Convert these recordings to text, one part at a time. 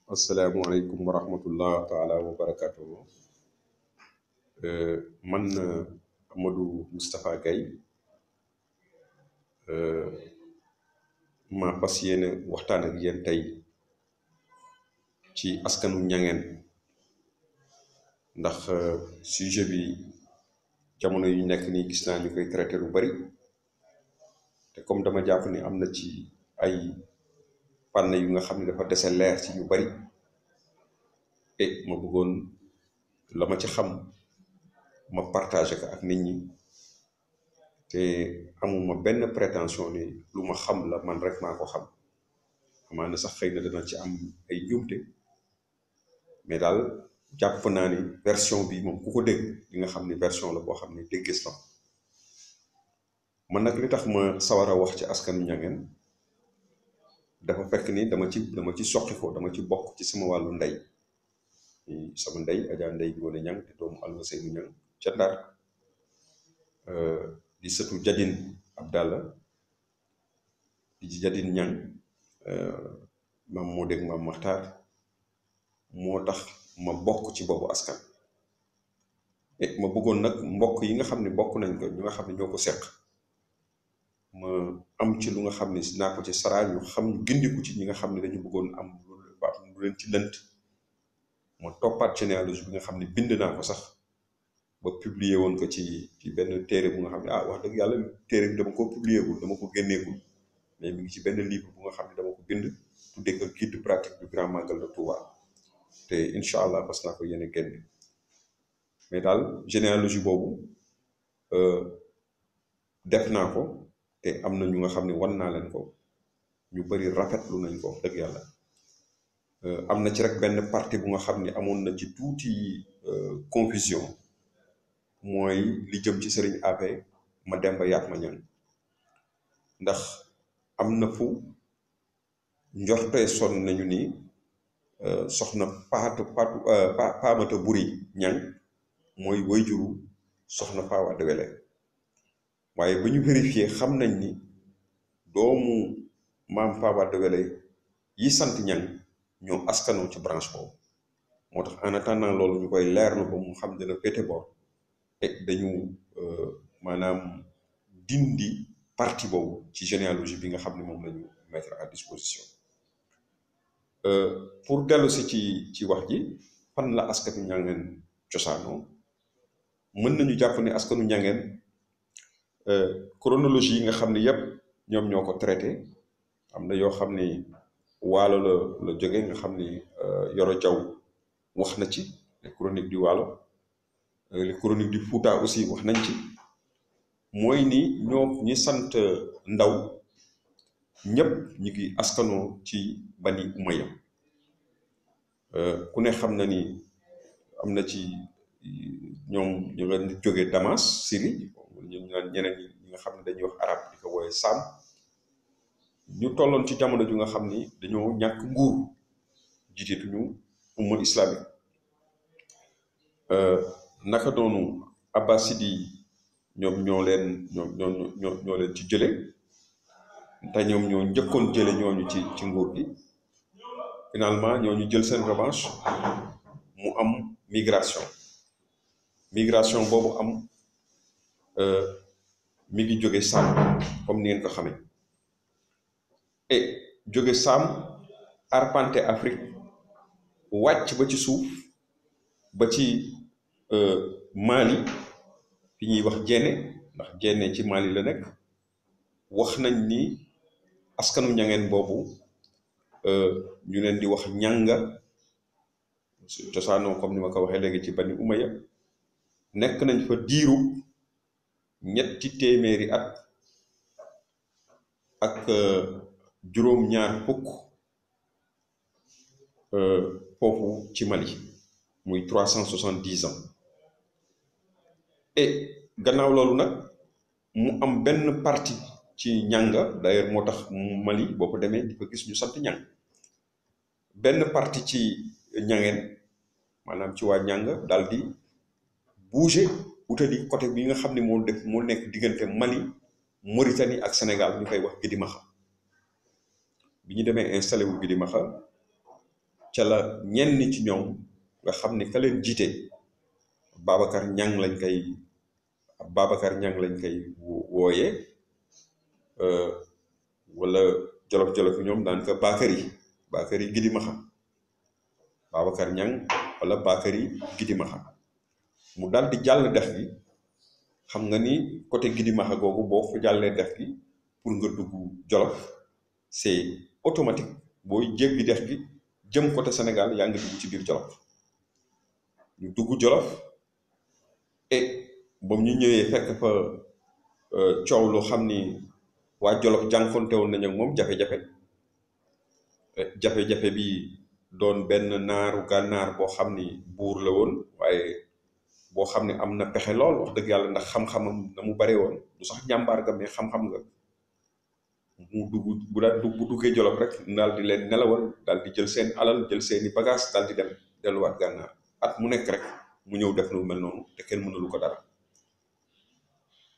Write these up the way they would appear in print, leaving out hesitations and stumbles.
asalaamualeykum wa rahmatullah taala wa barakatuhu. Man Amadou Moustapha Gaye ma fas yéene waxtaan ak yéen tey ci askanu ñangeen ndax sujet bi jamono yu nekk nii gis naa ñu koy traité lu bari te comme dama jàpp ni am na ci ay fànn yu nga xam ne dafa dese leer ci ñu bari et ma bëggoon la ma ci xam ma partagé ko ak nit ñi te amuma benn prétention ni lu ma xam la man rek maa ko xam amaana sax xëy na dana ci am ay njuumte mais daal jàpp naa ni version bi moom ku ko dégg di nga xam ni version la boo xam ni déggis na man nag li tax ma sawar a wax ci askanu ñangeen dafa fekk ni dama ci soqi ko dama ci bokk ci sama wàllu ndey sama ndey Adja Ndey Ngoone Ñang te doomu Almaseynu Ñang ca Ndar di sëtu Jadin Abdallah di Jadin Ñang maam moo dégg maam Maxtaar moo tax ma bokk ci boobu askan et ma bëggoon nag mbokk yi nga xam ne bokk nañ ko ñu nga xam ne ñoo ko seq ma am ci lu nga xam ne naa ko ci saraa ñu xam gindiku ci ñi nga xam ne dañu bëggoon am lu leen ci lënt ma toppaat généalogie bi nga xam ne bind naa ko sax ba publier woon ko ci benn téere bu nga xam ne wax dëgg yàlla téere bi dama ko publier gul dama ko génneegul mais mi ngi ci benn livre bu nga xam ne dama ko bind tuddee ko guide pratique du grand magal de Touba te incha allah bas naa ko yéene génne mais daal généalogie boobu def naa ko te am na ñu nga xam ne wan naa leen ko ñu bari rafetlu nañ ko dëgg yàlla am na ci rek benn partie bu nga xam ne amoon na ci tuuti confusion mooy li jëm ci sëriñ Abe Mademba Yatma Ñang ndax am na fu njortee sonn nañu ni soxna Paamata Buri Ñang mooy wayjuru soxna Faa Wade Wele waaye ba ñu vérifié xam nañ ni doomu maam Faa Wade Wele yi sant Ñang ñoo askanoo ci branche boobu moo tax en attendant loolu ñu koy leerlu ba mu xam dina féete boor et dañu maanaam dindi partie boobu ci généalogie bi nga xam ne moom la ñu mettre à disposition pour dellu si ci wax ji fan la askanu ñangeen cosaanoo mën nañu jàpp ne askanu ñangeen chronologie yi nga xam ne yépp ñoom ñoo ko traité am na yoo xam ni waalo la jóge nga xam ni Yoro Jaw wax na ci les chroniques du waalo les chroniques du Fouta aussi wax nañ ci mooy ni ñoo ñi sant Ndaw ñëpp ñu ngi askanoo ci Bani Umayya ku ne xam na ni am na ci ñoom ñu nga jóge Damas Syrie ñu naan ñeneen ñi nga xam ne dañuy wax arab di ko wooye Saam ñu tolloon ci jamono ju nga xam ni dañoo ñàkk nguur jiitetuñu umma islamique naka doonu abbasidi ñoom ñoo leen ci jële te ñoom ñoo njëkkoon jële ñooñu ci nguur gi finalement ñooñu jël seen revanche mu am migration boobu am mi ngi jóge Saam comme ni ngeen ko xamee et jóge Saam arpenté Afrique wàcc ba ci suuf ba ci Mali fi ñuy wax Jéene ndax Jéene ci Mali la nekk wax nañ ni askanu ñangeen boobu ñu leen di wax ñanga cosaanoo comme ni ma ko waxee léegi ci Bani Umayya nekk nañ fa diiru ñetti téeméeri at ak juróom-ñaar fukk foofu ci Mali muy 370 ans et gannaaw loolu nag mu am benn partie ci ñanga d'ailleurs moo tax Mali boo ko demee di ko gis ñu sant ñang benn partie ci ñangeen maanaam ci waa ñanga daal di bouger wutali côté bi nga xam ne moo nekk diggante Mali Mauritanie ak Sénégal ñu koy wax Gidimaxa bi ñu demee installé wu Gidimaxa ca la ñenn ci ñoom nga xam ni ka leen jiite Babacar Niang lañ koy wooyee wala jolof-jolof yi ñoom daan ko Bakary Gidimaxa Babacar Niang wala Bakary Gidimaxa mu daal di jàll dex gi. xam nga ni côté Gidimaxa googu boo fa jàllee dex gi pour nga dugg Jolof c'est automatique booy jéggi dex gi jëm côté Sénégal yaa ngi dugg ci biir Jolof ñu dugg Jolof et ba ñu ñëwee fekk fa coow lu xam ni waa Jolof jànkonte woon nañ ak moom jafe-jafe bi doon benn naaru gànnaar boo xam ni buur la woon waaye boo xam ne am na pexe lool wax dëgg yàlla ndax xam-xamam na mu bare woon du sax njàmbaar ga mais xam-xam nga mu dugg bu duggee Jolof rek daal di leen nelawal daal di jël seen alal jël seeni bagage daal di dem delluwaat gànnaar at mu nekk rek mu ñëw def lu mel noonu te kenn mënalu ko dara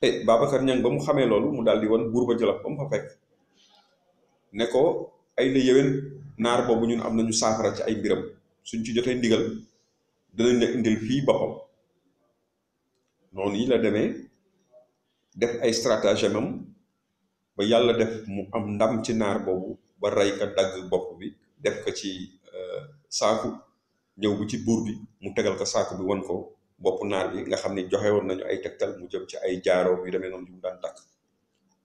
et Babacar Niang ba mu xamee loolu mu daal di wan buur ba Jolof ba mu fa fekk ne ko ay la yéwén naar boobu ñun am nañu saafara ci ay mbiram suñ ci jotee ndigal danañ la indil fii boppam noonu yi la demee def ay stratagème am ba yàlla def mu am ndam ci naar boobu ba rey ka dagg bopp bi def ko ci saaku ñëw bu ci buur bi mu tegal ko saaku bi wan ko bopp naar bi nga xam ne joxe woon nañu ay tegtal mu jëm ci ay jaaroo yu demee noonu yu mu daan takk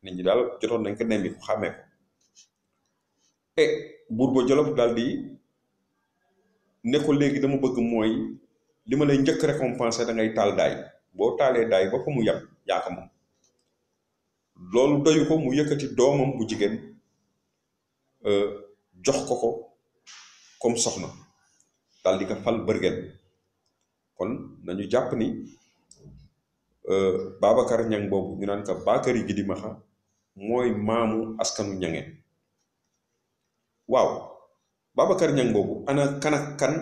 nit ñi daal jotoon nañ ko nemmi ku xàmmee ko et buur ba Jolof daal di ne ko léegi dama bëgg mooy li ma lay njëkk récompenser da ngay taal daay boo taalee daay ba fa mu yem yaa ko moom loolu doyu ko mu yëkkati doomam bu jigéen jox ko comme soxna daal di ko fal bërgeen kon nañu jàpp ni Babacar Niang boobu ñu naan ko Bakary Gidimaxa mooy maamu askanu ñangeen waaw Babacar Niang boobu ana kan ak kan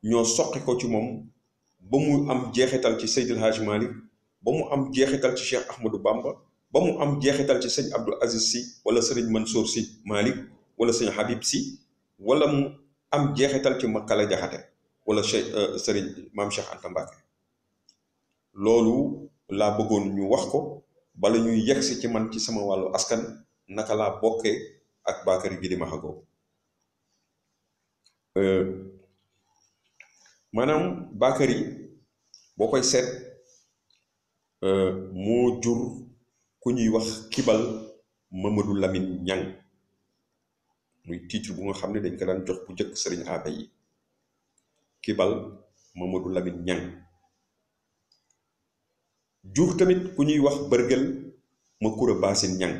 ñoo soqi ko ci moom ba mu am jeexital ci Seydil Hadj Malick ba mu am jeexital ci Cheikh Ahmadou Bamba ba mu am jeexital ci sëñ Abdou Aziz Sy wala sëriñ Mansour Sy Malick wala sëñ Habib Sy wala mu am jeexital ci Makala Jaxate wala sëriñ Maam Cheikh Anta Mbacké loolu laa bëggoon ñu wax ko bala ñuy yegsi ci man ci sama wàllu askan naka laa bokkee ak Bakary Gidimaxa googu maanaam Bakary boo koy seet moo jur ku ñuy wax Kibal Mamadou Lamine Niang muy titre bu nga xam ne dañ ko daan jox bu njëkk sëriñ abe yi Kibal Mamadou Lamine Niang jur tamit ku ñuy wax Bërgël Makura Basin Niang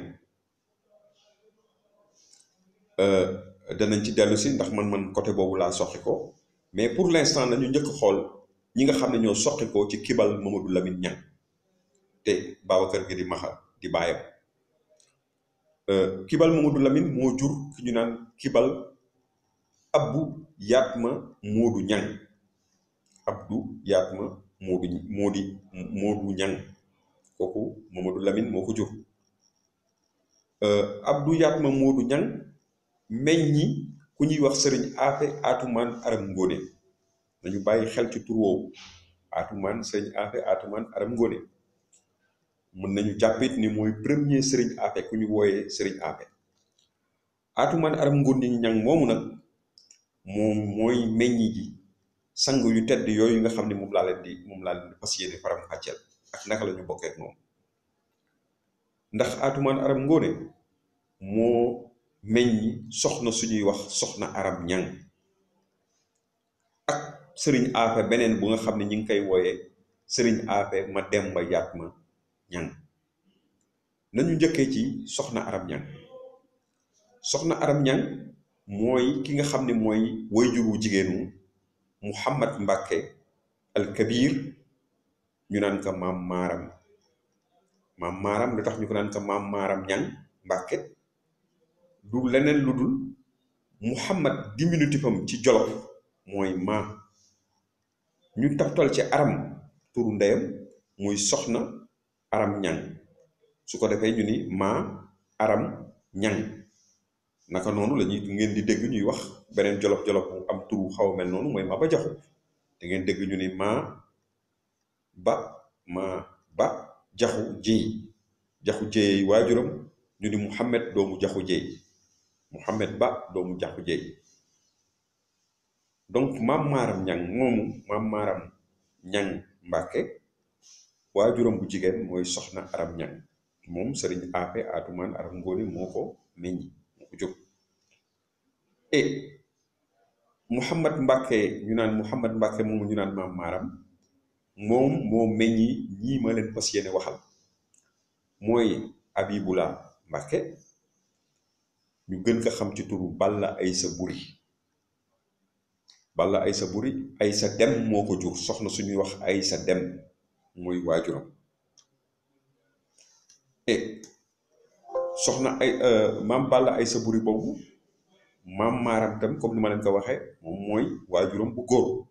danañ ci dellu si ndax man côté boobu laa soxi ko mais pour l'instant nañu njëkk xool ñi nga xam ne ñoo soqi ko ci Kibal Mamadou Lamine Niang te Babacar Gidimaxa di baayam Kibal Mamadou Lamine moo jur ki ñu naan Kibal Abdou Yatma Moodu Niang Abdou Yatma Moodu Niang kooku Mamadou Lamine moo ko jur Abdou Yatma Moodu Niang meññi ku ñuy wax sëriñ Afe Atumaan Aram Ngóone nañu bàyyi xel ci tur woowu Atumaan sëriñ Afe Atumaan Aram Ngóone mën nañu jàppit ni mooy premier sëriñ Afe ku ñu wooyee sëriñ Afe Atumaan Aram Ngóone Niang moomu nag moom mooy meññi ji sang yu tedd yooyu nga xam ne moom laa leen di fas yéene faram fàcceel ak naka la ñu bokkee ak moom ndax Atumaan Aram Ngóone moo meññi soxna suñuy wax soxna Aram Niang ak sëriñ Afe beneen bu nga xam ne ñi ngi koy wooyee sëriñ Afe Mademba Yatma Niang nañu njëkkee ci soxna Aram Niang soxna Aram Niang mooy ki nga xam ne mooy wayjuru jigéenu Mouhamad Mbacké al Kabir ñu naan ko maam maaram lu tax ñu ko naan ko maam maaram Niang Mbacké du leneen lu dul Mouhamad diminutif am ci Jolof mooy maa ñu taftal ci Aram turu ndeyam muy soxna Aram Niang su ko defee ñu ni maa Aram Niang naka noonu la ñuy ngeen di dégg ñuy wax beneen jolof-jolof bu am turu xaw a mel noonu mooy Maba Jaxu da ngeen dégg ñu ni ba ma ba jaxu jéey jaxu jéey waajuram ñu ni Muhammad doomu jaxu jéey Muhammad ba doomu jaxu jéey donc maam maaram ñang moomu maam maaram ñang Mbàkke waajuram bu jigéen mooy soxna aram ñang moom sëriñ Afe Atumaan Aram Ngoone moo ko meññi moo ko jóg et Muhammad Mbàkke ñu naan Muhammad Mbàkke moomu ñu naan maam maaram moom moo meññi ñii ma leen fas yéene waxal mooy Abibullah Mbàkke ñu gën ko xam ci turu Balla Aysa Buri Balla Aysa Buri Aysa Dem moo ko jur soxna suñuy wax Aysa Dem mooy waajuram et soxna ay maam Balla Aysa Buri boobu maam maaram tam comme ni ma leen ko waxee moom mooy waajuram bu góor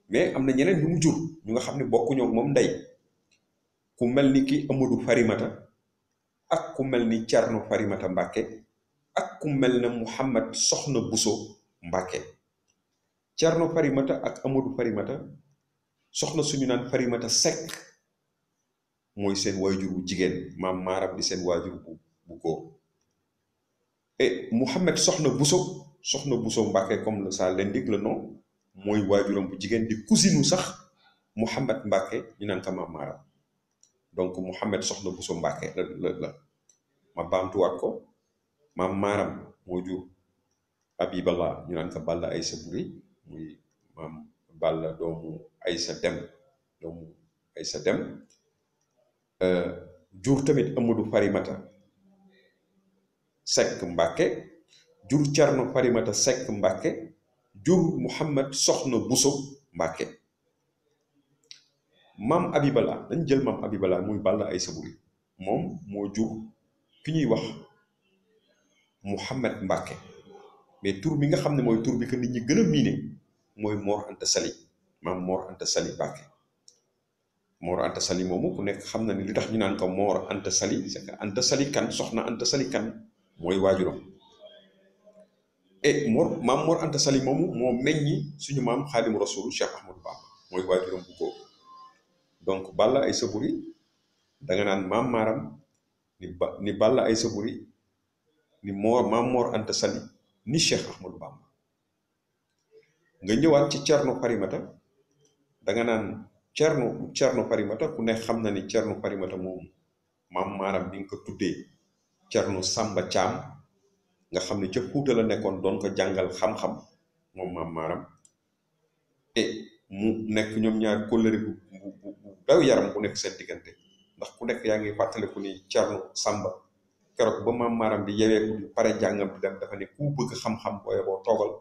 mais am na ñeneen ñu mu jur ñu nga xam ne bokkuñoo ak moom ndey ku mel ni ki Amadou Farimata ak ku mel ni Cerno Farimata Mbàkke ak ku mel ne Muhammad Soxna Buso Mbàkke Cerno Farimata ak Amadou Farimata soxna suñu naan Farimata Sekk mooy seen waajur bu jigéen maam maaram di seen waajur bu góor et Muhammad Soxna Buso Mbàkke comme ça l'indique le nom mooy waajuram bu jigéen di cousinu sax Muhammad Mbàkke ñu naan ko maam maaram donc Muhammad Soxna Buso Mbàkke la ma baamtuwaat ko maam maaram moo jur Abiballah ñu naan ko Balla Aysa Buri muy maam Balla doomu Aysa Dem jur tamit Amadou Farimata Sekk Mbàkke jur Cerno Farimata Sekk Mbàkke jur Muhammad Soxna Buso Mbàkke maam Abibala dañ jël maam Abibala muy Balla Aysa Buri moom moo jur ki ñuy wax Muhammad Mbàkke mais tur bi nga xam ne mooy tur bi que nit ñi gën a miine mooy Mor Anta Sali maam Mor Anta Sali Mbàkke Mor Anta Sali moomu ku nekk xam na ni li tax ñu naan ko Mor Anta Sali c'est que Anta Sali kan soxna Anta Sali kan mooy waajuram et maam Mor Anta Sali moomu moo meññi suñu maam Xaadimu Rasuul Cheikh Ahmadou Bamba mooy waajuram bu góor donc Balla Aysa Buri danga naan maam maaram ni Balla Aysa Buri ni maam Mor Anta Sali ni Cheikh Ahmadou Bamba nga ñëwaat ci Cerno Farimata danga naan Cerno Farimata ku ne xam na ni Cerno Farimata moom maam maaram bi nga ko tuddee Cerno Samba Caam nga xam ne ca Fuuta la nekkoon doon ko jàngal xam-xam moom maam maaram et mu nekk ñoom ñaar kóllëre bu daw yaram bu nekk seen diggante ndax ku nekk yaa ngi fàttaliku ni Cerno Samba keroog ba maam maaram di yeweeku di pare jàngam di dem dafa ne ku bëgg xam-xam booye boo toogal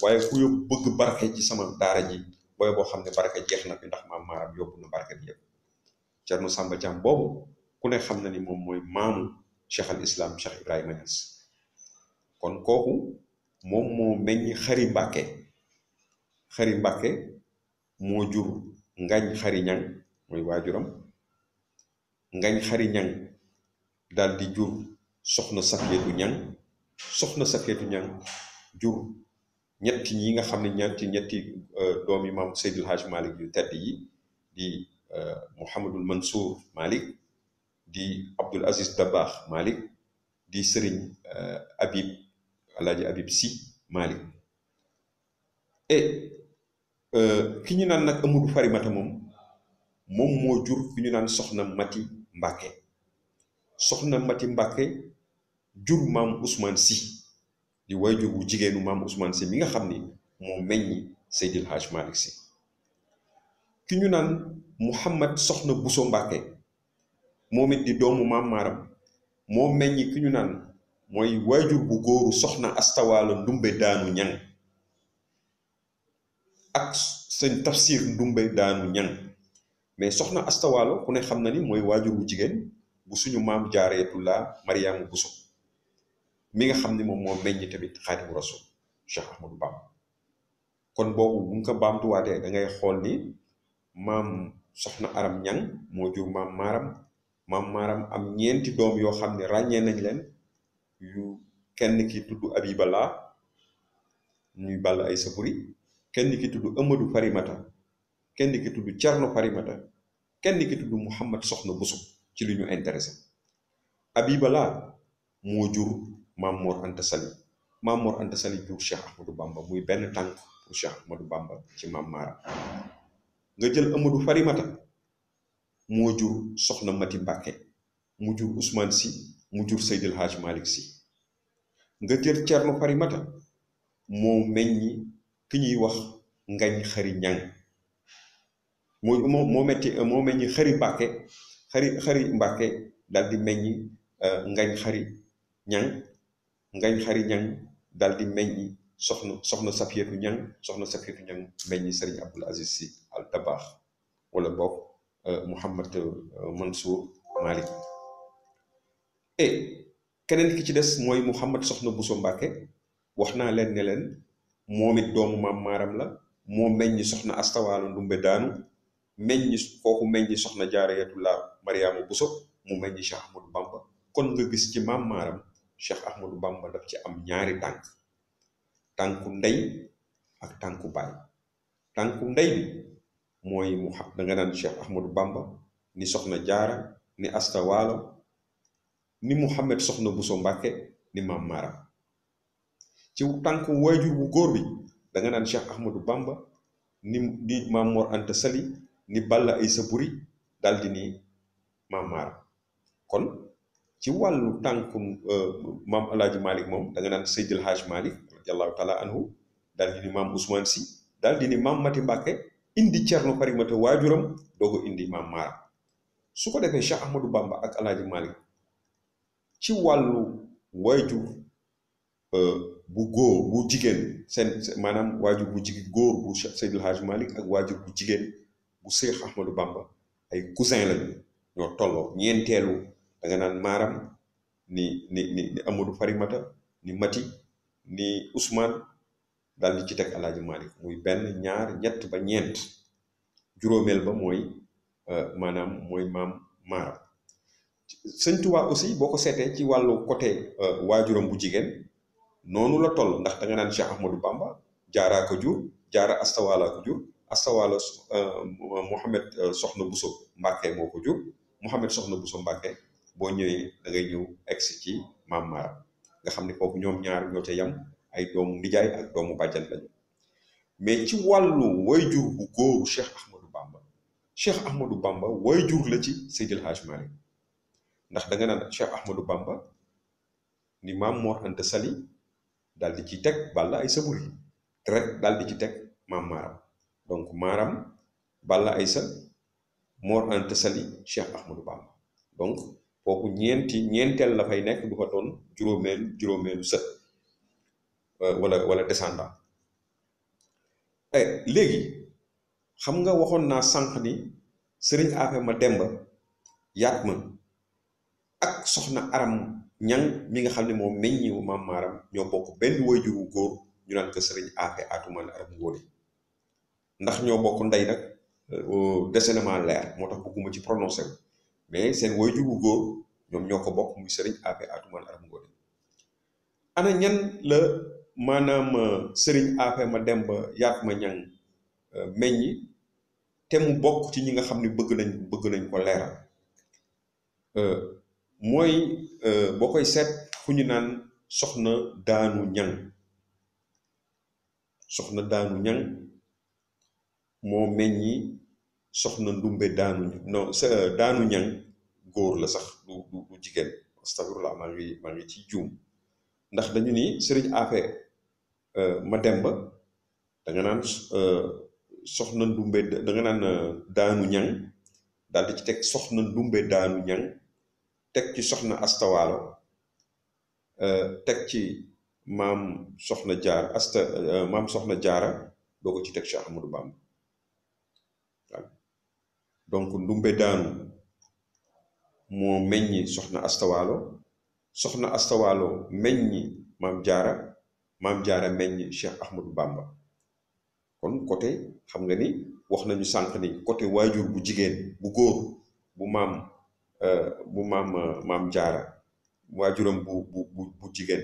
waaye ku yóbbu bëgg barke ci sama daara ji booye boo xam ne barke jeex na fi ndax maam maaram yóbbu na barke bi yëpp Cerno Samba Caam boobu ku ne xam na ni moom mooy maamu Cheikh al Islam Cheikh Ibrahima Niass kon kooku moom moo meññ Xari Mbàkke moo jur Ngañ Xari Ñang mooy waajuram Ngañ Xari Ñang daal di jur soxna Safiyatu Ñang jur ñetti ñi nga xam ne ñetti doomi maam Seydil Hadj Malick yu tedd yi di Mouhamadul Mansour Malick di Abdul Aziz Dabakh Malick di Sëriñ Alaaji Habib Sy Malick et ki ñu naan nag Amadou Farimata moom moo jur ki ñu naan soxna Mati Mbàkke jur maam Ousmane Sy di waajur bu jigéenu maam Ousmane Sy mi nga xam ni moo meññi Seydil Hadj Malick Sy ki ñu naan Muhammad Soxna Buso Mbàkke moom it di doomu maam maaram moo meññi ki ñu naan mooy waajur bu góoru soxna Astawaalo Ndumbe Daanu Ñang ak sëñ Tafsir Ndumbe Daanu Ñang mais soxna Astawaalo ku ne xam na ni mooy waajur bu jigéen bu suñu maam Jaareetullah Mariama Buso mi nga xam ni moom moo meññ tamit Xaadimu Rasuul Cheikh Ahmadou Bamba kon boobu bu nga ko baamtuwaatee da ngay xool ni maam soxna Aram Ñang moo jur maam maaram am ñeenti doom yoo xam ne ràññee nañ leen yu kenn ki tudd Abibala ñuy Balla Aysa Buri kenn ki tudd Amadou Farimata kenn ki tudd Cerno Farimata kenn ki tudd Mouhamad Soxna Bousso ci li ñu intéressé. Abibala moo jur Maam Mor Anta Sali Maam Mor Anta Sali jur Cheikh Ahmadou Bamba muy benn tànk pour Cheikh Ahmadou Bamba ci Maam Maaram. nga jël Amadou Farimata moo jur Soxna Mati Mbàkke mu jur Ousmane Sy mu jur Seydil Hadj Malick Sy. nga jël Cerno Farimata moo meññi ki ñuy wax Ngañ Xari Ñang moo meññi Xari Mbàkke Xari Mbàkke daal di meññi Ngañ Xari Ñang Ngañ Xari Ñang daal di meññi soxna Safiyatu Ñang soxna Safiyatu Ñang meññi Serigne Abdoul Aziz Sy Al Dabakh wala boog Mouhamad Mansour Malick. et keneen ki ci des mooy Mouhamad Soxna Bousso Mbàkke wax naa leen ne leen moom it doomu Maam Maaram la moo meññi soxna Astawaalo Ndumbe Daanu kooku meññi soxna Jaaratullaa Mariama Bousso mu meññi Cheikh Ahmadou Bamba. kon nga gis ci Maam Maaram Cheikh Ahmadou Bamba daf ci am ñaari tànku ndey ak tànku baay. tànku ndey bi mooy da nga naan Cheikh Ahmadou Bamba ni soxna Jaara ni Astawaalo ni Mouhamad Soxna Bousso Mbàkke ni Maam Maaram. ci tànku waajur bu góor bi da nga naan Cheikh Ahmadou Bamba ni Maam Mor Anta Sali ni Balla Aysa Buri daldi ni Maam Maaram. kon ci wàllu tànku maam Alaaji Malick moom da nga naan Seydil Hadj Malick radiyallahu taala anhu daldi ni Maam Ousmane Sy daldi ni Maam Mati Mbàkke indi Cerno Farimata waajuram doogo indi Maam Maaram. su ko defee Cheikh Ahmadou Bamba ak Alaaji Malick ci wàllu waajur bu góor bu jigéen maanaam waajur bu jigéen góor bu Seydil Hadj Malick ak waajur bu jigéen bu Cheikh Ahmadou Bamba ay cousin lañu ñoo tolloo ñeenteelu da nga naan Maaram ni Amadou Farimata ni Mati ni Ousmane daal di ci teg Alaaji Malick muy benn ñaar ñett ba ñeent. juróomeel ba mooy maanaam mooy Maam Maaram. Sëñ Tuubaa aussi boo ko seetee ci wàllu côté waajuram bu jigéen noonu la toll ndax da nga naan Cheikh Ahmadou Bamba Jaaraa ko jur Jaara Astawaala ko jur Astawaala Mouhamad Soxna Bousso Mbàkke moo ko jur Mouhamad Soxna Bousso Mbàkke boo ñëwee da ngay ñëw egsi ci Maam Maaram nga xam ne foofu ñoom ñaar ñoo ca yam ay doomu ndijaay ak doomu bàjjan lañu. mais ci wàllu wayjur bu góoru Cheikh Ahmadou Bamba wayjur la ci Seydil Hadj Malick ndax da nga naan Cheikh Ahmadou Bamba ni Maam Mor Anta Sali daal di ci teg Balla Aysa Buri rek daal di ci teg Maam Maaram. donc Maaram Balla Aysa Mor Anta Sali Cheikh Ahmadou Bamba. donc foofu ñeenteel la fay nekk du fa doon juróomeelu sët wala descendant. léegi xam nga waxoon naa sànq ni Sëriñ Afe Mademba Yatma ak soxna Aram Ñang mi nga xam ne moom meññiwu Maam Maaram ñoo bokk benn waajur wu góor ñu naan ko Sëriñ Afe Atumaan Aram Ngóone ndax ñoo bokk ndey nag dese na maa leer moo tax bëgguma ci prononcé wu mais seen waajur wu góor ñoom ñoo ko bokk muy Sëriñ Afe Atumaan Aram Ngóone. ana ñan la maanaam Sëriñ Afe Mademba Yatma Ñang meññi te mu bokk ci ñi nga xam ne bëgg nañ ko leeral mooy boo koy seet fu ñu naan soxna Daanu Ñang moo meññi soxna Ndumbe Daanu Ñang góor la sax du jigéen astafirullah maa ngi ci juum ndax dañu ni Sëriñ Afe Mademba da nga naan soxna Ndumbe da nga naan Daanu Ñang daal di ci teg soxna Ndumbe Daanu Ñang teg ci soxna Astawaalo teg ci maam soxna Jaara doo ko ci teg Cheikh Ahmadou Bamba. waaw donc Ndumbe Daanu moo meññi soxna Astawaalo meññi maam Jaara meññi Cheikh Ahmadou Bamba. kon côté xam nga ni wax nañu sànq ni côté waajur bu jigéen bu góor bu maam Jaara waajuram bu jigéen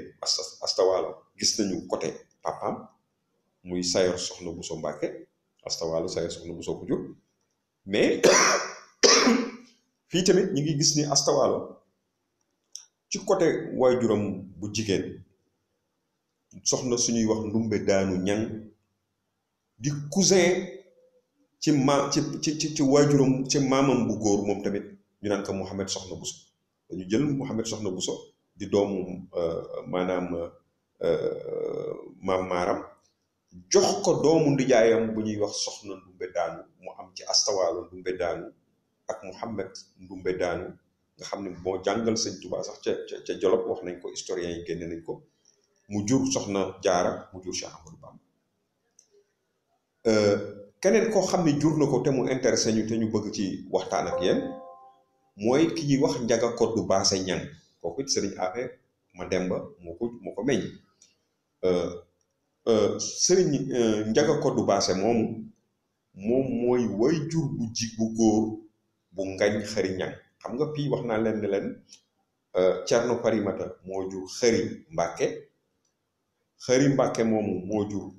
astawaalo gis nañu côté papaam muy Sayor Soxna Bousso Mbàkke astawaalo Sayor Soxna Bousso ko jur mais fii tamit ñu ngi gis ni astawaalo ci côté waajuram bu jigéen soxna suñuy wax ndumbe daanu ñang di cousin ci waajuram ci maamam bu góor moom tamit ñu naan ko Mouhamed Soxna Bousso dañu jël Mouhamed Soxna Bousso di doomu maanaam maam maaram jox ko doomu ndijaayam bu ñuy wax soxna ndumbe daanu mu am ci astawaalo ndumbe daanu ak Mouhamed ndumbe daanu nga xam ne moo jàngal sëñ Tuubaa sax ca Jolof wax nañ ko historiens yi génne nañ ko mu jur soxna jaara mu jur Cheikh Amadou Bamba keneen koo xam ne jur na ko te mu intéressé ñu te ñu bëgg ci waxtaan ak yéen mooy ki ñuy wax Njaga Koddu Baase Ñang kooku it sëriñ Afe Mademba moo ko meññ sëriñ Njaga Koddu Baase moom mooy way jur bu góor bu Ngañ Xëri Ñang xam nga fii wax naa leen ne leen Cerno Farimata moo jur Xëri Mbàkke Xëri Mbàkke moomu moo jur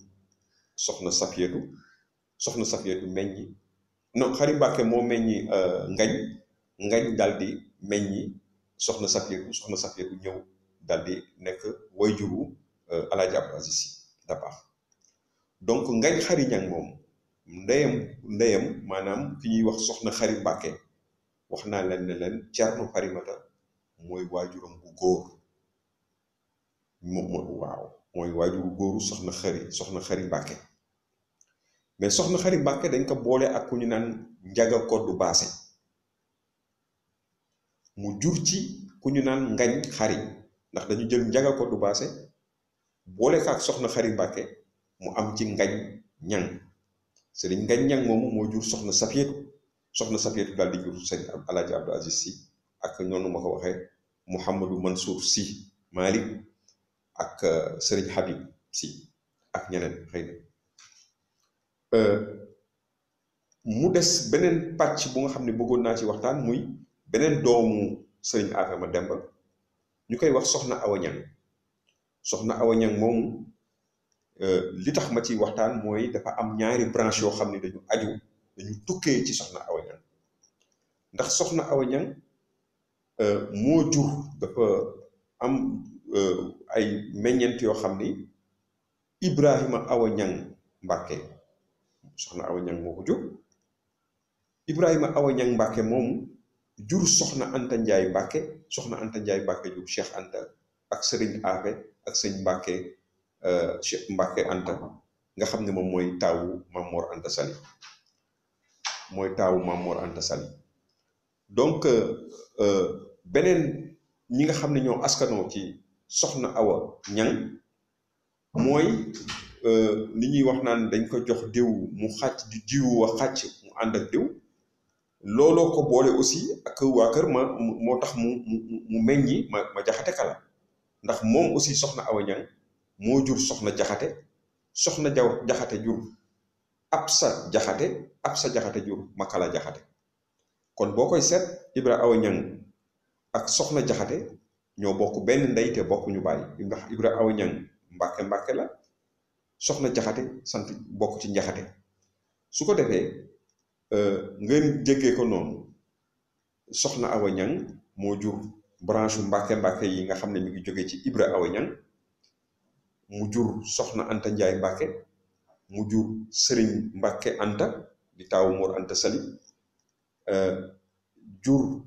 soxna Safiyatu meññi non Xëri Mbàkke moo meññi ngañ daal di meññi soxna Safiyatu ñëw daal di nekk way juru Alaaji Abdou Aziz Si Dabakh donc Ngañ Xëri Ñang moom ndeyam maanaam fi ñuy wax soxna Xëri Mbàkke wax naa leen ne leen Cerno Farimata mooy waajuram bu góor mooy waajuru góoru soxna Xëri Mbàkke mais soxna Xëri Mbàkke dañ ko boole ak ku ñu naan Njaga Koddu Baase mu jur ci ku ñu naan Ngañ Xari ndax dañu jël Njaga Koddu Baase boole ko ak soxna Xëri Mbàkke mu am ci Ngañ Ñang sëriñ Ngañ Ñang moomu moo jur soxna Safiyatu daal di jur sëriñ Alaaji Abdou Aziz Si ak noonu ma ko waxee Mouhamadou Mansour Si Malik ak sëriñ Habib Si ak ñeneen xëy na mu des beneen pàcc bu nga xam ne bëggoon naa ci waxtaan muy beneen doomu sëriñ Afe Mademba ñu koy wax soxna Awa Ñang soxna Awa Ñang moomu li tax ma ciy waxtaan mooy dafa am ñaari branche yoo xam ne dañu tukkee ci soxna Awa Ñang ndax soxna Awa Ñang moo jur dafa am ay meññeent yoo xam ni Ibrahima Awa Ñang Mbàkke soxna Awa Ñang moo ko jur Ibrahima Awa Ñang Mbàkke moomu jur soxna Anta Njaay Mbàkke soxna Anta Njaay Mbàkke jur Cheikh Anta ak sëriñ Afe ak sëñ Mbàkke Cheikh Mbàkke Anta nga xam ne moom mooy taawu Mamor Anta Sali donc beneen ñi nga xam ne ñoo askanoo ci soxna Awa Ñang mooy li ñuy wax naan dañ ko jox diw mu xàcc di diw wa xàcc mu ànd ak diw looloo ko boole aussi ak waa kër moo tax mu meññi ma jaxate kala ndax moom aussi soxna Awa Ñang moo jur soxna jaxate jaxate jur Absa jaxate jur Makala jaxate kon boo koy seet Ibra Awa Ñang ak soxna jaxate ñoo bokk benn ndey te bokkuñu bàyyi ndax Ibra Awa Ñang Mbàkke la soxna jaxate sant bokk ci njaxate su ko defee ngeen jéggee ko noonu soxna Awa Ñang moo jur branche Mbàkke yi nga xam ne mi ngi jógee ci Ibra Awa Ñang mu jur soxna Anta Njaay Mbàkke mu jur sëriñ Mbàkke Anta di taawu Mor Anta Sali jur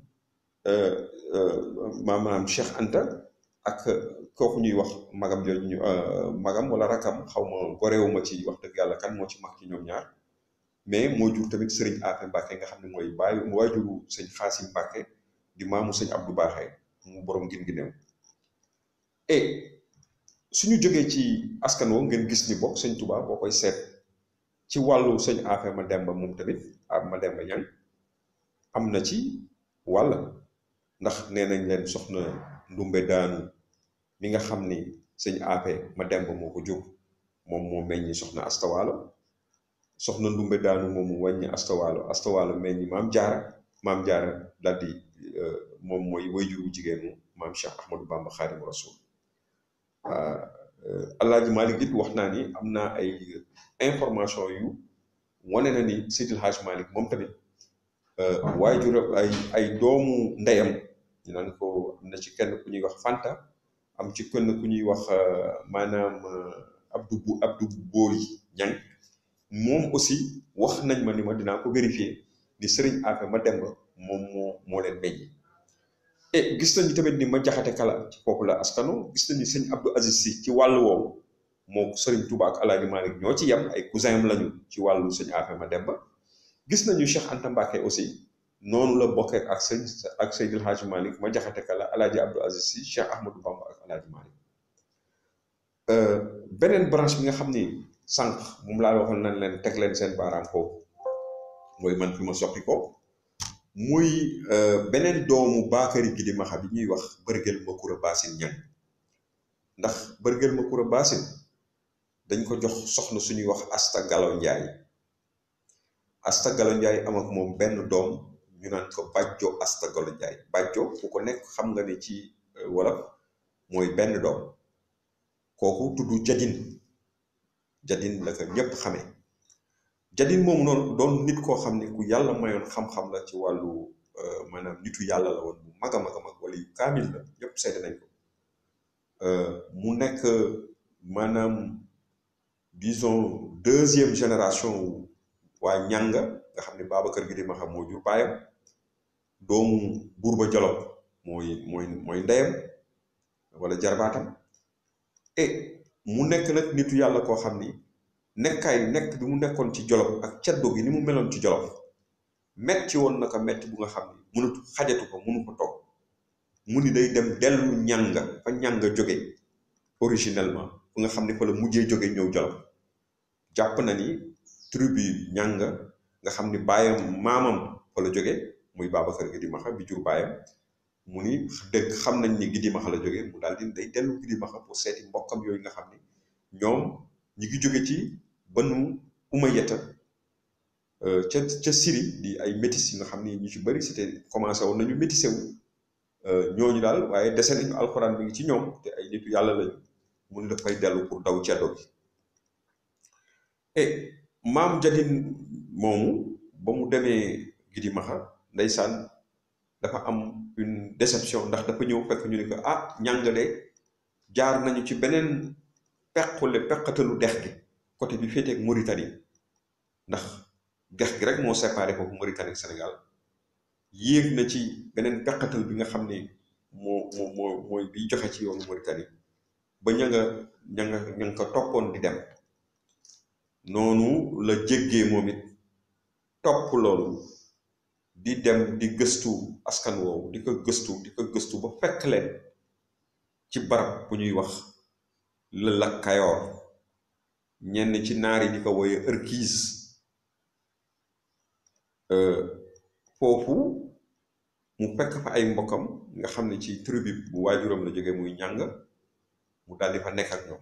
maanaam Cheikh Anta ak kooku ñuy wax magam jooju magam wala rakam xaw ma goreewuma ci wax dëgg yàlla kan moo ci mag ci ñoom ñaar mais moo jur tamit sëriñ Afe Mbàkke nga xam ne mooy waajuru sëñ Xaasim Mbàkke di maamu sëñ Abdou Baaxe mu borom gin gi néew et suñu jógee ci askan woo ngeen gis ni bokk sëñ Tuubaa boo koy seet ci wàllu sëñ Afe Mademba moom tamit Mademba Ñang am na ci wàll ndax nee nañ leen soxna Ndumbe Daanu mi nga xam ni sëñ Afe Mademba moo ko jur moom moo meññi soxna Astawaalo soxna Ndumbe Daanu moomu wàññi Astawaalo meññi maam jaara daal di moom mooy wayjuru jigéenu maam Cheikh Ahmadou Bamba Xaadimu Rasul. Alaaji Malick it wax naa ni am naa ay information yu wane na ni Seydil Hadj Malick moom tamit waajur ay doomu ndeyam ñu naan ko am na ci kenn ku ñuy wax Fanta am ci kenn ku ñuy wax maanaam Abdou Boori Ñang moom aussi wax nañ ma ni ma dinaa ko vérifier ni Serigne Afe Mademba moom moo leen meññ. et gis nañu tamit ni ma jaxate kala ci kooku la askano gis nañu sëñ Abdou Aziz Sy ci wàllu woowu moom Serigne Touba ak Alaaji Malick ñoo ci yem ay cousin am lañu ci wàllu sëñ Afe Mademba. gis nañu Cheikh Anta Mbacké aussi noonu la bokkee ak Seydil Hadji Malick ma jaxate kala Alaaji Abdou Aziz Sy Cheikh Ahmadou Bamba ak Alaaji Malick. beneen branche bi nga xam ni sànq moom laa waxoon nañ leen teg leen seen baaraam foofu mooy man fi ma soqi ko muy beneen doomu Bakary Gidi Maxa bi ñuy wax Bërgël Makura Basin Ñang ndax Bërgël Makura Basin dañ ko jox soxna suñuy wax Asta Galo Njaay Asta Galo Njaay am ak moom benn doom ñu naan ko Bàjjo Asta Galo Njaay Bàjjo ku ko nekk xam nga ne ci wolof mooy benn doom kooku tudd Jadin la ko ñëpp xamee Jadin moomu noonu doon nit koo xam ne ku yàlla mayoon xam-xam la ci wàllu maanaam nitu yàlla la woon bu mag a mag a mag wala yu kaamil la ñëpp seede nañ ko mu nekk maanaam disons deuxième génération waa ñanga nga xam ne Babacar Gidi Maxa moo jur baayam doomu Buurba Jolof mooy ndeyam wala jarbaatam et mu nekk nag nitu yàlla koo xam ni nekk bi mu nekkoon ci Jolof ak ceddo gi ni mu meloon ci Jolof metti woon na ko metti bu nga xam ni mënatu xajatu ko mënu ko toog mu ni day dem dellu ñanga fa ñanga jóge originellement fu nga xam ne fa la mujjee jóge ñëw Jolof jàpp na ni tribu ñanga nga xam ni baayam maamam fa la jóge muy Babacar Gidi Maxa bi jur baayam mu ni dëgg xam nañ ni Gidi Maxa la jóge mu daal di day dellu Gidi Maxa pour seeti mbokkam yooyu nga xam ni ñoom ñi ngi jóge ci Banu Umayyata ca Syrie di ay métis yi nga xam ni ñu ci bëri c'était commencé woon nañu métissé wu ñooñu daal waaye dese nañu alxuraan bi ngi ci ñoom te ay nitu yàlla lañu mu ni daf koy dellu pour daw ceddo gi et maam Jadin moomu ba mu demee Gidi Maxa ndeysaan dafa am une déception ndax dafa ñëw fekk ñu ne ko ñàng de jaar nañu ci beneen peqatalu dex gi côté bi féetee ak Mauritanie ndax dex gi rek moo séparé foofu Mauritanie ak Sénégal yéeg na ci beneen peqatal bi nga xam ne mooy bi joxe ci yoonu Mauritanie ba ña nga ko toppoon di dem noonu la jéggee moom it topp loolu di dem di gëstu askan woowu di ko gëstu ba fekk leen ci barab bu ñuy wax le lac Kayoor ñenn ci naar yi di ko woye Ërkiis foofu mu fekk fa ay mbokkam nga xam ne ci tribu bu waajuram la jógee muy ñàng mu daal di fa nekk ak ñoom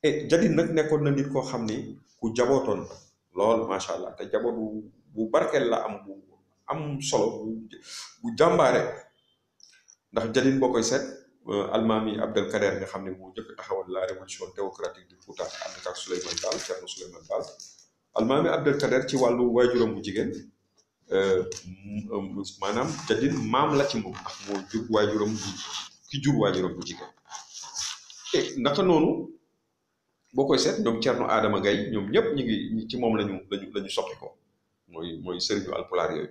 et Jadin nag nekkoon na nit koo xam ni ku jabootoon lool macha allah te jaboot bu barkeel la am bu am solo bu jàmbaare ndax Jadin boo koy seet almaami Abdel Kader nga xam ne moo njëkk taxawal la révolution théocratique du Fouta ànd ak Souleymane Baal Thierno Souleymane Baal almaami Abdel Kader ci wàllu waajuram bu jigéen maanaam Jadin maam la ci moom ndax moo jur waajuram bu jigéen et naka noonu boo koy seet ñoom Thierno Adama Gaye ñoom ñëpp ñu ngi ci moom lañu soqi ko mooy sëriñu alpulaar yooyu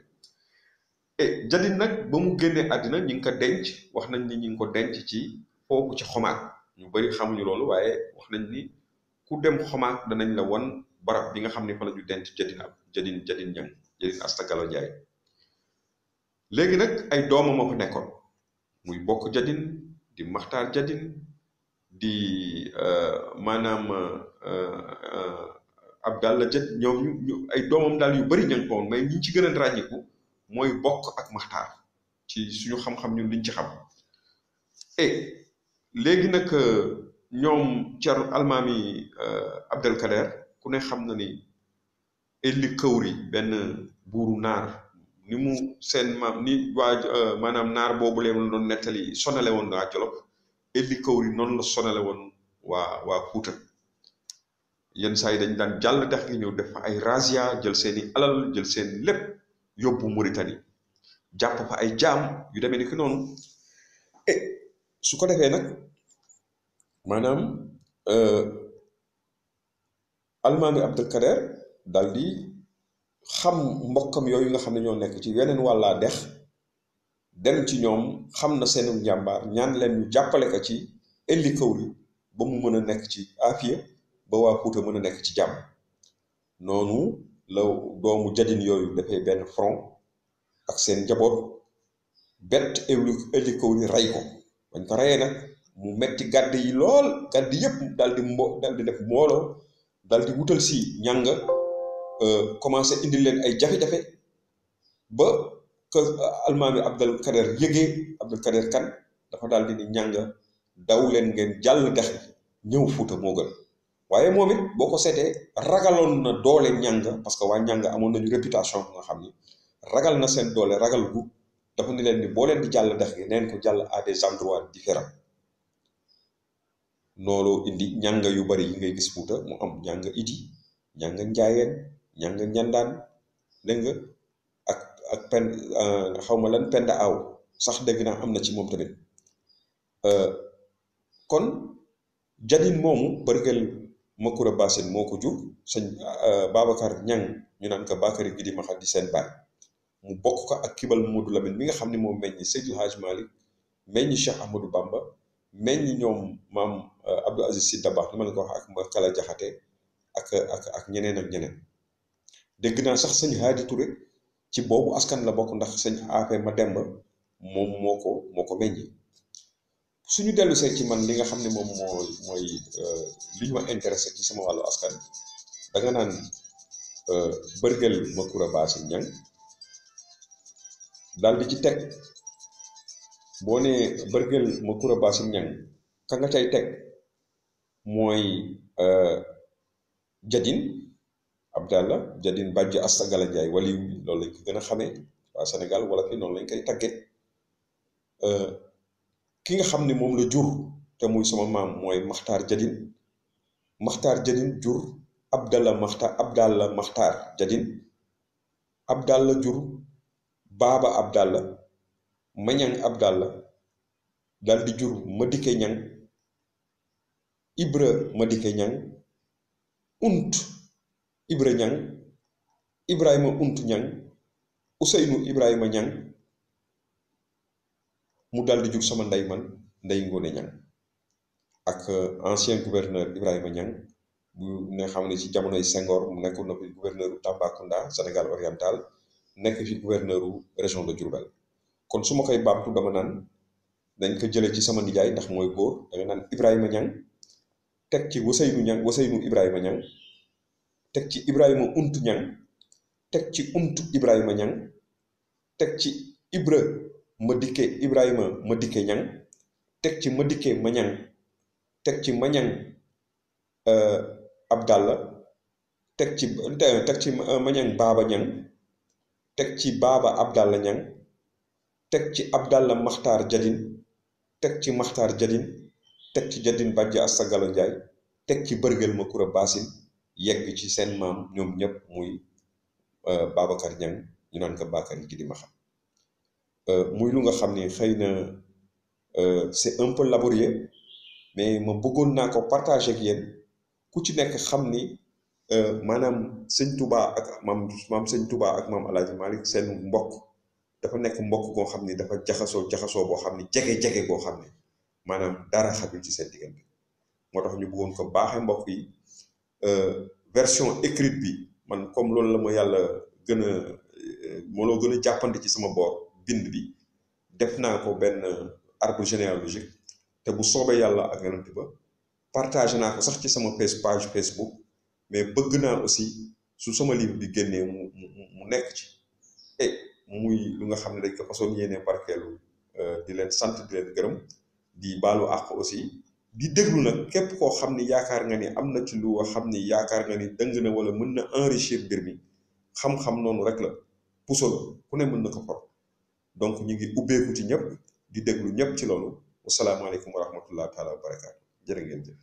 et Jadin nag ba mu génnee àddina ñi ngi ko denc wax nañ ni ñi ngi ko denc ci foofu ci Xomaak ñu bari xamuñu loolu waaye wax nañ ni ku dem Xomaak danañ la won barab bi nga xam ne fa la ñu denc Jadin Ñang Jadin Asta Galo Njaay léegi nag ay doomam a fa nekkoon muy bokk Jadin di Maxtaar Jadin di maanaam Abdallah Jat ñoom ñu ay doomam daal yu bari ñang ko woon mais ñi ci gën a ràññiku mooy bokk ak Maxtaar ci suñu xam-xam ñun liñ ci xam et léegi nag ñoom Thierno almaami Abdel Kader ku ne xam na ni Elli Kawri benn buuru naar ni mu seen maam ni waa maanaam naar boobu leen doon nettali sonale woon waa Jolof Elli Kawri noonu la sonale woon waa Fuuta yenn saa yi dañ daan jàll dex gi ñëw def fa ay razzia jël seeni alal jël seen lépp yóbbu Mauritanie jàpp fa ay jaam yu demee ni ki noonu su ko defee nag maanaam Almaami Abdul Kader dal di xam mbokkam yooyu nga xam ne ñoo nekk ci yeneen wàllaa dex dem ci ñoom xam na seenu njàmbaar ñaan leen ñu jàppale ko ci Elli Kawri ba mu mën a nekk ci aafiya ba waa Fuuta mën a nekk ci jàmm noonu la doomu Jadin yooyu dafay benn front ak seen njaboot bett Elli Kawri rey ko bañ ko reyee nag mu metti gàdd yi lool gàdd yépp dal di def mbooloo dal di wutal si ñanga commencé indi leen ay jafe-jafe ba que Almaami Abdul Kader yëgee Abdul Kader kan dafa daal di ni ñanga daw leen ngeen jàll dex ñëw Fuuta moo gën waaye moom it boo ko seetee ragaloon na doole ñanga parce que waa ñanga amoon nañu réputation bu nga xam ni ragal na seen doole ragal gu dafa ni leen ni boo leen di jàll dex gi neen ko jàll à des endroits différents loolu indi ñanga yu bari yi ngay gis Fuuta mu am ñanga Idi ñanga Njaayeen ñanga Ñandaan dégg nga ak pen xawma lan Penda Aw sax dégg naa am na ci moom tamit kon Jadin moomu Bërgël Makura Basin moo ko jur sëñ Babacar Ñang ñu naan ko Bakary Gidi Maxa di seen baay mu bokk ko ak Kibal Modou Lamine mi nga xam ne moom meññi Seydil Hadj Malick meññi Cheikh Ahmadou Bamba meññi ñoom maam Abdou Aziz Sy Dabakh ni ma la ko wax ak ma Kala Jaxate ak ñeneen ak ñeneen dégg naa sax sëñ Haadi Touré ci boobu askan la bokk ndax sëñ Afe Mademba moom moo ko meññi suñu dellu see ci man li nga xam ne moom mooy li ñu ma intéressé ci sama wàllu askan da nga naan Bërgël Makura Basin Ñang daal di ci teg boo nee Bërgël Makura Basin Ñang ka nga cay teg mooy Jadin Abdallah Jadin Bàjj Asta Gala Njaay waliw bi loolu lañ ko gën a xamee waa Sénégal wala fi noonu lañ koy tagge ki nga xam ne moom la jur te muy sama maam mooy Maxtaar Jadin jur Abdallah Maxtaar Jadin Abdallah jur Baaba Abdallah Mañang Abdallah dal di jur Madike Ñang Ibra Madike Ñang Unt Ibra Ñang Ibrahima Unt Ñang Useynu Ibrahima Ñang mu dal di jur sama ndey man Ndey Ngoone Ñang ak ancien gouverneur Ibrahima Ñang bu ne xam ne ci jamonoy Senghor mu nekkoon na fi gouverneur u Tambacounda Sénégal oriental nekk fi gouverneur u région de Diourbel kon su ma koy baamtu dama naan dañ ko jëlee ci sama nijaay ndax mooy góor da nga naan Ibrahima Ñang teg ci Waseynu Ibrahima Ñang teg ci Ibrahima Unt Ñang teg ci Unt Ibrahima Ñang teg ci Ibrahima Madike Ñang teg ci Madike Mañang teg ci Mañang Abdallah teg ci Mañang Baaba Ñang teg ci Baaba Abdallah Ñang teg ci Abdallah Maxtaar Jadin teg ci Maxtaar Jadin teg ci Jadin Bàjj Asta Gala Njaay teg ci Bërgël Makura Basin yegg ci seen maam ñoom ñëpp muy Babacar Ñang ñu naan ko Bakary Gidi Maxa muy lu nga xam ne xëy na c'est un peu laborieux mais ma bëggoon naa ko partager ak yéen ku ci nekk xam ni maanaam sëñ Touba ak maam sëñ Touba ak maam Alaaji Malick seen mbokk dafa nekk mbokk goo xam ni dafa jaxasoo boo xam ni jege boo xam ne maanaam dara xajul ci seen diggante moo tax ñu bëggoon ko baaxee mbokk yi version écrite bi man comme loolu la ma yàlla gën a moo gën a jàppandi ci sama boor bind bi def naa ko benn arbre généalogique te bu soobee yàlla ak yonent ba partagé naa ko sax ci sama page Facebook mais bëgg naa aussi su sama livre bi génnee mu nekk ci muy lu nga xam ne dañ ko façon yéenee barkeelu di leen sant di leen gërëm di baalu àq aussi di déglu nag képp koo xam ni yaakaar nga ni am na ci lu xam ni yaakaar nga ni dëng na wala mën na enrichir mbir mi xam-xam noonu rek la puso la ku ne mën na ko for donc ñu ngi ubbeeku ci ñëpp di déglu ñëpp ci loolu wasalaamaaleykum wa rahmatullah taala wa barakaatu jërë ngeen jëf